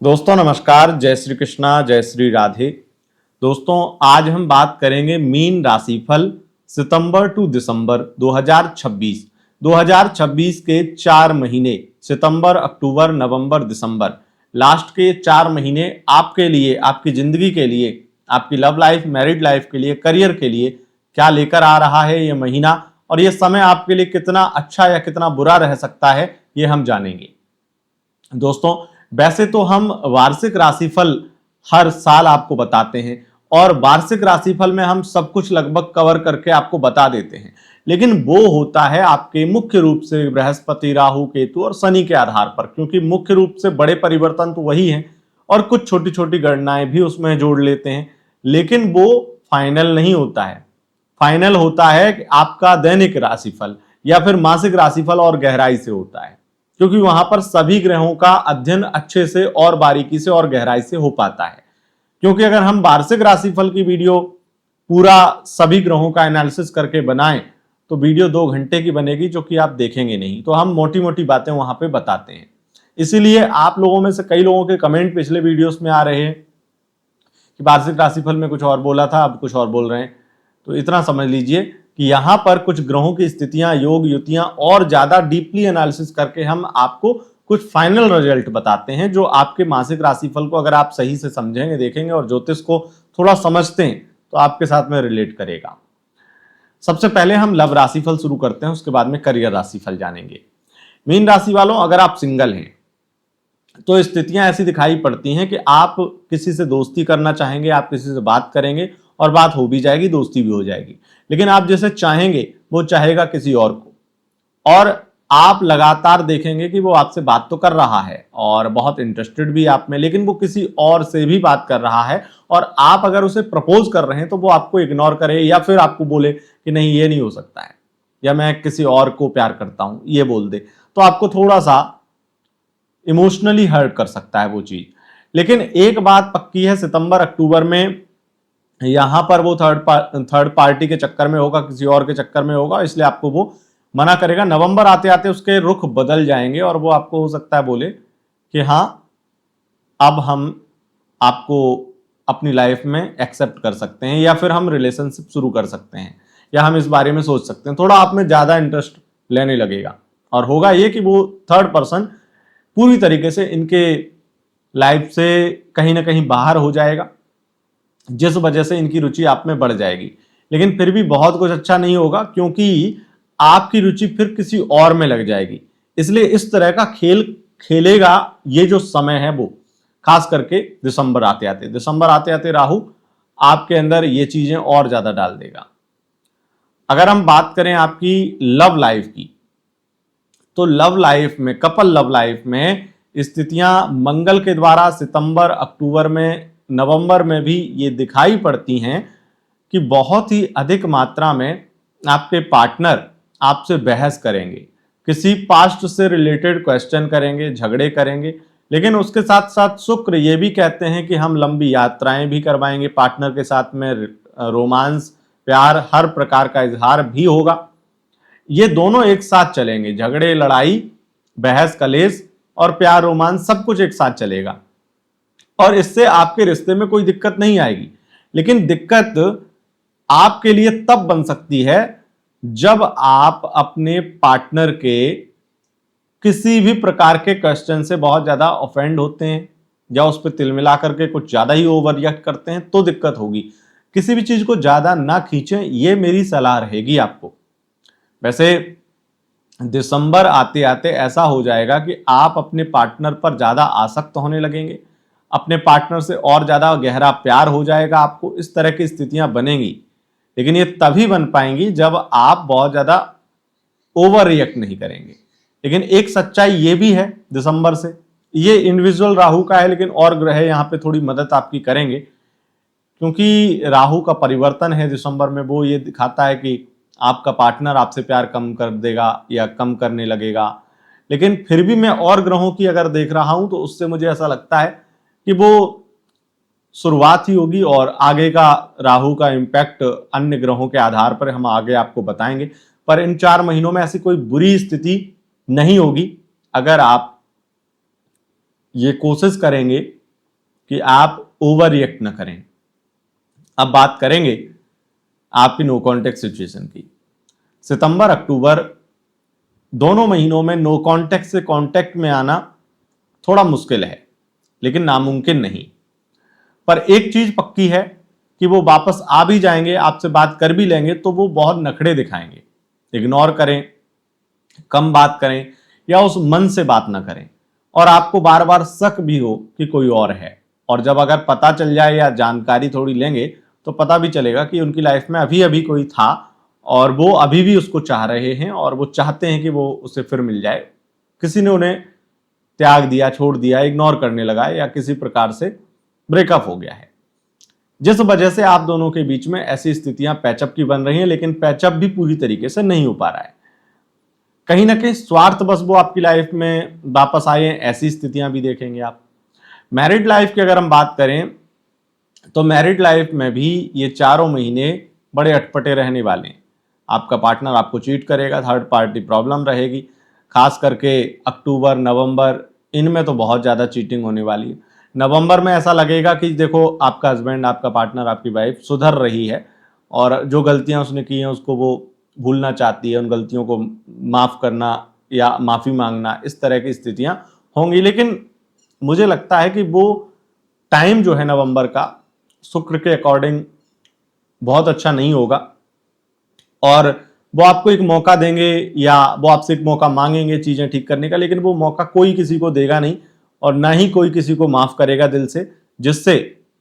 दोस्तों नमस्कार, जय श्री कृष्णा, जय श्री राधे। दोस्तों आज हम बात करेंगे मीन राशिफल सितंबर टू दिसंबर 2026। 2026 के 4 महीने सितंबर, अक्टूबर, नवंबर, दिसंबर, लास्ट के 4 महीने आपके लिए, आपकी जिंदगी के लिए, आपकी लव लाइफ, मैरिड लाइफ के लिए, करियर के लिए क्या लेकर आ रहा है ये महीना, और ये समय आपके लिए कितना अच्छा या कितना बुरा रह सकता है ये हम जानेंगे। दोस्तों वैसे तो हम वार्षिक राशिफल हर साल आपको बताते हैं और वार्षिक राशिफल में हम सब कुछ लगभग कवर करके आपको बता देते हैं, लेकिन वो होता है आपके मुख्य रूप से बृहस्पति, राहु, केतु और शनि के आधार पर, क्योंकि मुख्य रूप से बड़े परिवर्तन तो वही हैं और कुछ छोटी छोटी गणनाएं भी उसमें जोड़ लेते हैं, लेकिन वो फाइनल नहीं होता है। फाइनल होता है कि आपका दैनिक राशिफल या फिर मासिक राशिफल और गहराई से होता है, क्योंकि वहां पर सभी ग्रहों का अध्ययन अच्छे से और बारीकी से और गहराई से हो पाता है। क्योंकि अगर हम वार्षिक राशिफल की वीडियो पूरा सभी ग्रहों का एनालिसिस करके बनाएं तो वीडियो 2 घंटे की बनेगी, जो कि आप देखेंगे नहीं। तो हम मोटी मोटी बातें वहां पे बताते हैं। इसीलिए आप लोगों में से कई लोगों के कमेंट पिछले वीडियोस में आ रहे हैं कि वार्षिक राशिफल में कुछ और बोला था, अब कुछ और बोल रहे हैं। तो इतना समझ लीजिए कि यहां पर कुछ ग्रहों की स्थितियां, योग, युतियां और ज्यादा डीपली एनालिसिस करके हम आपको कुछ फाइनल रिजल्ट बताते हैं, जो आपके मासिक राशिफल को अगर आप सही से समझेंगे, देखेंगे और ज्योतिष को थोड़ा समझते हैं तो आपके साथ में रिलेट करेगा। सबसे पहले हम लव राशिफल शुरू करते हैं, उसके बाद में करियर राशिफल जानेंगे। मीन राशि वालों, अगर आप सिंगल हैं तो स्थितियां ऐसी दिखाई पड़ती हैं कि आप किसी से दोस्ती करना चाहेंगे, आप किसी से बात करेंगे और बात हो भी जाएगी, दोस्ती भी हो जाएगी, लेकिन आप जैसे चाहेंगे वो चाहेगा किसी और को, और आप लगातार देखेंगे कि वो आपसे बात तो कर रहा है और बहुत इंटरेस्टेड भी आप में, लेकिन वो किसी और से भी बात कर रहा है, और आप अगर उसे प्रपोज कर रहे हैं तो वो आपको इग्नोर करे या फिर आपको बोले कि नहीं ये नहीं हो सकता है, या मैं किसी और को प्यार करता हूं, ये बोल दे, तो आपको थोड़ा सा इमोशनली हर्ट कर सकता है वो चीज। लेकिन एक बात पक्की है, सितंबर अक्टूबर में यहां पर वो थर्ड पार्टी के चक्कर में होगा, किसी और के चक्कर में होगा, इसलिए आपको वो मना करेगा। नवंबर आते आते उसके रुख बदल जाएंगे और वो आपको हो सकता है बोले कि हाँ अब हम आपको अपनी लाइफ में एक्सेप्ट कर सकते हैं, या फिर हम रिलेशनशिप शुरू कर सकते हैं, या हम इस बारे में सोच सकते हैं। थोड़ा आप में ज्यादा इंटरेस्ट लेने लगेगा और होगा ये कि वो थर्ड पर्सन पूरी तरीके से इनके लाइफ से कहीं ना कहीं बाहर हो जाएगा, जिस वजह से इनकी रुचि आप में बढ़ जाएगी। लेकिन फिर भी बहुत कुछ अच्छा नहीं होगा, क्योंकि आपकी रुचि फिर किसी और में लग जाएगी। इसलिए इस तरह का खेल खेलेगा ये जो समय है वो, खास करके दिसंबर आते आते राहु आपके अंदर ये चीजें और ज्यादा डाल देगा। अगर हम बात करें आपकी लव लाइफ की, तो लव लाइफ में, कपल लव लाइफ में स्थितियां मंगल के द्वारा सितंबर, अक्टूबर में, नवंबर में भी ये दिखाई पड़ती हैं कि बहुत ही अधिक मात्रा में आपके पार्टनर आपसे बहस करेंगे, किसी पास्ट से रिलेटेड क्वेश्चन करेंगे, झगड़े करेंगे। लेकिन उसके साथ साथ शुक्र ये भी कहते हैं कि हम लंबी यात्राएं भी करवाएंगे पार्टनर के साथ में, रोमांस, प्यार, हर प्रकार का इजहार भी होगा। ये दोनों एक साथ चलेंगे, झगड़े, लड़ाई, बहस, कलेश और प्यार, रोमांस सब कुछ एक साथ चलेगा, और इससे आपके रिश्ते में कोई दिक्कत नहीं आएगी। लेकिन दिक्कत आपके लिए तब बन सकती है जब आप अपने पार्टनर के किसी भी प्रकार के क्वेश्चन से बहुत ज्यादा ऑफेंड होते हैं या उस पर तिल मिला करके कुछ ज्यादा ही ओवर रिएक्ट करते हैं, तो दिक्कत होगी। किसी भी चीज को ज्यादा ना खींचें, ये मेरी सलाह रहेगी आपको। वैसे दिसंबर आते आते ऐसा हो जाएगा कि आप अपने पार्टनर पर ज्यादा आसक्त होने लगेंगे, अपने पार्टनर से और ज्यादा गहरा प्यार हो जाएगा आपको, इस तरह की स्थितियां बनेंगी। लेकिन ये तभी बन पाएंगी जब आप बहुत ज्यादा ओवर रिएक्ट नहीं करेंगे। लेकिन एक सच्चाई ये भी है दिसंबर से, ये इंडिविजुअल राहु का है, लेकिन और ग्रह यहाँ पे थोड़ी मदद आपकी करेंगे, क्योंकि राहु का परिवर्तन है दिसंबर में। वो ये दिखाता है कि आपका पार्टनर आपसे प्यार कम कर देगा या कम करने लगेगा। लेकिन फिर भी मैं और ग्रहों की अगर देख रहा हूं तो उससे मुझे ऐसा लगता है कि वो शुरुआत ही होगी, और आगे का राहु का इम्पैक्ट अन्य ग्रहों के आधार पर हम आगे आपको बताएंगे। पर इन 4 महीनों में ऐसी कोई बुरी स्थिति नहीं होगी अगर आप ये कोशिश करेंगे कि आप ओवर रिएक्ट न करें। अब बात करेंगे आपकी नो कॉन्टेक्ट सिचुएशन की। सितंबर अक्टूबर दोनों महीनों में नो कॉन्टेक्ट से कॉन्टेक्ट में आना थोड़ा मुश्किल है, लेकिन नामुमकिन नहीं। पर एक चीज पक्की है कि वो वापस आ भी जाएंगे, आपसे बात कर भी लेंगे तो वो बहुत नखड़े दिखाएंगे। इग्नोर करें, कम बात करें या उस मन से बात ना करें, और आपको बार बार शक भी हो कि कोई और है। और जब अगर पता चल जाए या जानकारी थोड़ी लेंगे तो पता भी चलेगा कि उनकी लाइफ में अभी अभी कोई था और वो अभी भी उसको चाह रहे हैं और वो चाहते हैं कि वो उसे फिर मिल जाए। किसी ने उन्हें त्याग दिया, छोड़ दिया, इग्नोर करने लगा या किसी प्रकार से ब्रेकअप हो गया है, जिस वजह से आप दोनों के बीच में ऐसी स्थितियां पैचअप की बन रही हैं, लेकिन पैचअप भी पूरी तरीके से नहीं हो पा रहा है। कहीं ना कहीं स्वार्थवश वो आपकी लाइफ में वापस आए हैं, ऐसी स्थितियां भी देखेंगे आप। मैरिड लाइफ की अगर हम बात करें तो मैरिड लाइफ में भी ये चारों महीने बड़े अटपटे रहने वाले हैं। आपका पार्टनर आपको चीट करेगा, थर्ड पार्टी प्रॉब्लम रहेगी, खास करके अक्टूबर नवंबर इनमें तो बहुत ज़्यादा चीटिंग होने वाली है। नवंबर में ऐसा लगेगा कि देखो आपका हस्बैंड, आपका पार्टनर, आपकी वाइफ सुधर रही है और जो गलतियां उसने की हैं उसको वो भूलना चाहती है, उन गलतियों को माफ़ करना या माफ़ी मांगना, इस तरह की स्थितियां होंगी। लेकिन मुझे लगता है कि वो टाइम जो है नवंबर का शुक्र के अकॉर्डिंग बहुत अच्छा नहीं होगा और वो आपको एक मौका देंगे या वो आपसे एक मौका मांगेंगे चीज़ें ठीक करने का, लेकिन वो मौका कोई किसी को देगा नहीं और ना ही कोई किसी को माफ़ करेगा दिल से। जिससे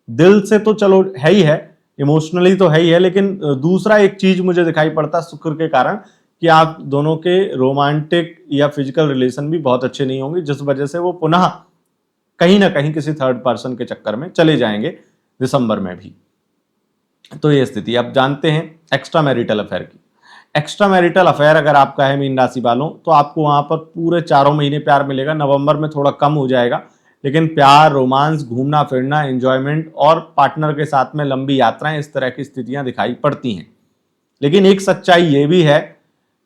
दिल से तो चलो है ही है, इमोशनली तो है ही है, लेकिन दूसरा एक चीज़ मुझे दिखाई पड़ता शुक्र के कारण कि आप दोनों के रोमांटिक या फिजिकल रिलेशन भी बहुत अच्छे नहीं होंगे, जिस वजह से वो पुनः कहीं ना कहीं किसी थर्ड पर्सन के चक्कर में चले जाएंगे दिसंबर में भी। तो ये स्थिति। अब जानते हैं एक्स्ट्रा मैरिटल अफेयर की। एक्स्ट्रा मैरिटल अफेयर अगर आपका है मीन राशि वालों, तो आपको वहां पर पूरे चारों महीने प्यार मिलेगा। नवंबर में थोड़ा कम हो जाएगा, लेकिन प्यार, रोमांस, घूमना फिरना, एंजॉयमेंट और पार्टनर के साथ में लंबी यात्राएं, इस तरह की स्थितियां दिखाई पड़ती हैं। लेकिन एक सच्चाई ये भी है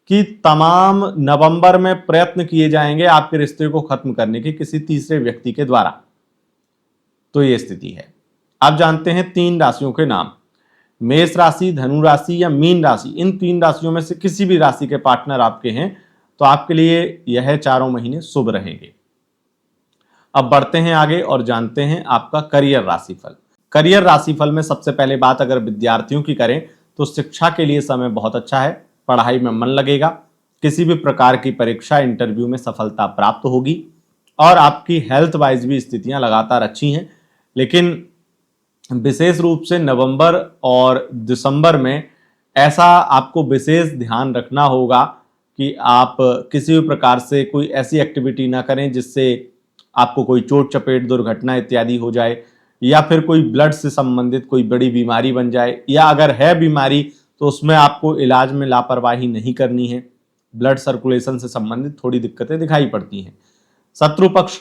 कि तमाम नवंबर में प्रयत्न किए जाएंगे आपके रिश्ते को खत्म करने के किसी तीसरे व्यक्ति के द्वारा। तो ये स्थिति है। अब जानते हैं 3 राशियों के नाम। मेष राशि, धनु राशि या मीन राशि, इन 3 राशियों में से किसी भी राशि के पार्टनर आपके हैं तो आपके लिए यह चारों महीने शुभ रहेंगे। अब बढ़ते हैं आगे और जानते हैं आपका करियर राशिफल। करियर राशिफल में सबसे पहले बात अगर विद्यार्थियों की करें तो शिक्षा के लिए समय बहुत अच्छा है, पढ़ाई में मन लगेगा, किसी भी प्रकार की परीक्षा, इंटरव्यू में सफलता प्राप्त होगी और आपकी हेल्थ वाइज भी स्थितियां लगातार अच्छी हैं। लेकिन विशेष रूप से नवंबर और दिसंबर में ऐसा आपको विशेष ध्यान रखना होगा कि आप किसी भी प्रकार से कोई ऐसी एक्टिविटी ना करें जिससे आपको कोई चोट चपेट, दुर्घटना इत्यादि हो जाए या फिर कोई ब्लड से संबंधित कोई बड़ी बीमारी बन जाए, या अगर है बीमारी तो उसमें आपको इलाज में लापरवाही नहीं करनी है। ब्लड सर्कुलेशन से संबंधित थोड़ी दिक्कतें दिखाई पड़ती हैं। शत्रु पक्ष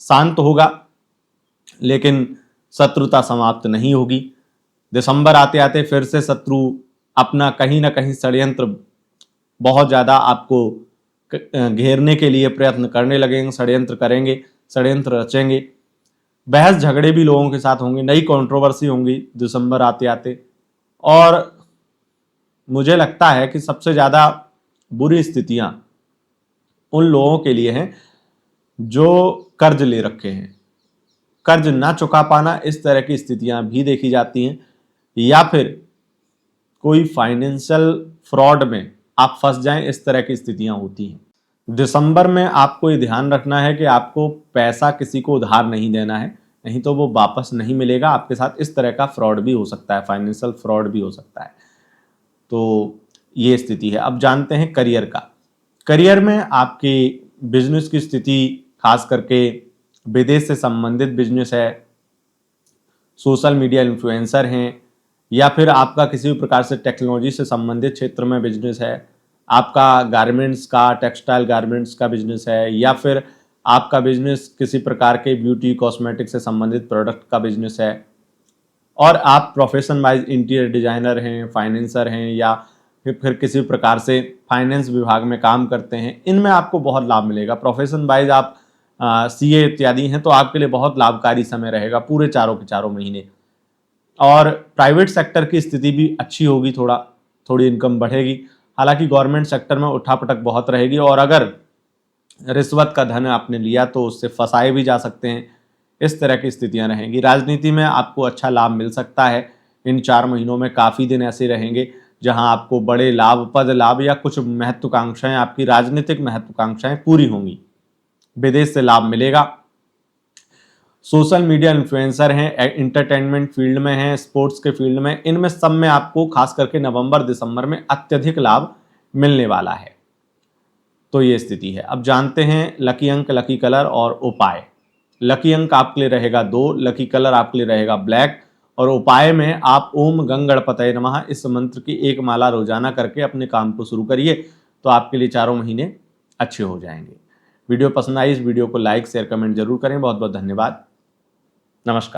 शांत होगा, लेकिन शत्रुता समाप्त नहीं होगी। दिसंबर आते आते फिर से शत्रु अपना कहीं ना कहीं षड्यंत्र बहुत ज़्यादा आपको घेरने के लिए प्रयत्न करने लगेंगे, षड्यंत्र करेंगे, षड्यंत्र रचेंगे। बहस झगड़े भी लोगों के साथ होंगे, नई कंट्रोवर्सी होंगी दिसंबर आते आते। और मुझे लगता है कि सबसे ज़्यादा बुरी स्थितियां उन लोगों के लिए हैं जो कर्ज ले रखे हैं। कर्ज ना चुका पाना, इस तरह की स्थितियां भी देखी जाती हैं, या फिर कोई फाइनेंशियल फ्रॉड में आप फंस जाएं, इस तरह की स्थितियां होती हैं। दिसंबर में आपको ये ध्यान रखना है कि आपको पैसा किसी को उधार नहीं देना है, नहीं तो वो वापस नहीं मिलेगा। आपके साथ इस तरह का फ्रॉड भी हो सकता है, फाइनेंशियल फ्रॉड भी हो सकता है। तो ये स्थिति है। अब जानते हैं करियर का। करियर में आपकी बिजनेस की स्थिति, खास करके विदेश से संबंधित बिजनेस है, सोशल मीडिया इन्फ्लुएंसर हैं, या फिर आपका किसी भी प्रकार से टेक्नोलॉजी से संबंधित क्षेत्र में बिजनेस है, आपका गारमेंट्स का, टेक्सटाइल गारमेंट्स का बिजनेस है, या फिर आपका बिजनेस किसी प्रकार के ब्यूटी कॉस्मेटिक से संबंधित प्रोडक्ट का बिजनेस है, और आप प्रोफेशन वाइज इंटीरियर डिजाइनर हैं, फाइनेंसर हैं, या फिर किसी प्रकार से फाइनेंस विभाग में काम करते हैं, इनमें आपको बहुत लाभ मिलेगा। प्रोफेशन वाइज आप सीए इत्यादि हैं तो आपके लिए बहुत लाभकारी समय रहेगा पूरे चारों के चारों महीने। और प्राइवेट सेक्टर की स्थिति भी अच्छी होगी, थोड़ी इनकम बढ़ेगी। हालांकि गवर्नमेंट सेक्टर में उठापटक बहुत रहेगी और अगर रिश्वत का धन आपने लिया तो उससे फंसाए भी जा सकते हैं। इस तरह की स्थितियां रहेंगी। राजनीति में आपको अच्छा लाभ मिल सकता है। इन 4 महीनों में काफ़ी दिन ऐसे रहेंगे जहां आपको बड़े लाभ, पद लाभ या कुछ महत्वाकांक्षाएं, आपकी राजनीतिक महत्वाकांक्षाएं पूरी होंगी। विदेश से लाभ मिलेगा। सोशल मीडिया इन्फ्लुएंसर हैं, एंटरटेनमेंट फील्ड में हैं, स्पोर्ट्स के फील्ड में, इनमें सब में आपको खास करके नवंबर दिसंबर में अत्यधिक लाभ मिलने वाला है। तो ये स्थिति है। अब जानते हैं लकी अंक, लकी कलर और उपाय। लकी अंक आपके लिए रहेगा 2, लकी कलर आपके लिए रहेगा ब्लैक और उपाय में आप ओम गंगणपतये नमः इस मंत्र की एक माला रोजाना करके अपने काम को शुरू करिए तो आपके लिए चारों महीने अच्छे हो जाएंगे। वीडियो पसंद आई, इस वीडियो को लाइक शेयर कमेंट जरूर करें। बहुत बहुत धन्यवाद। नमस्कार।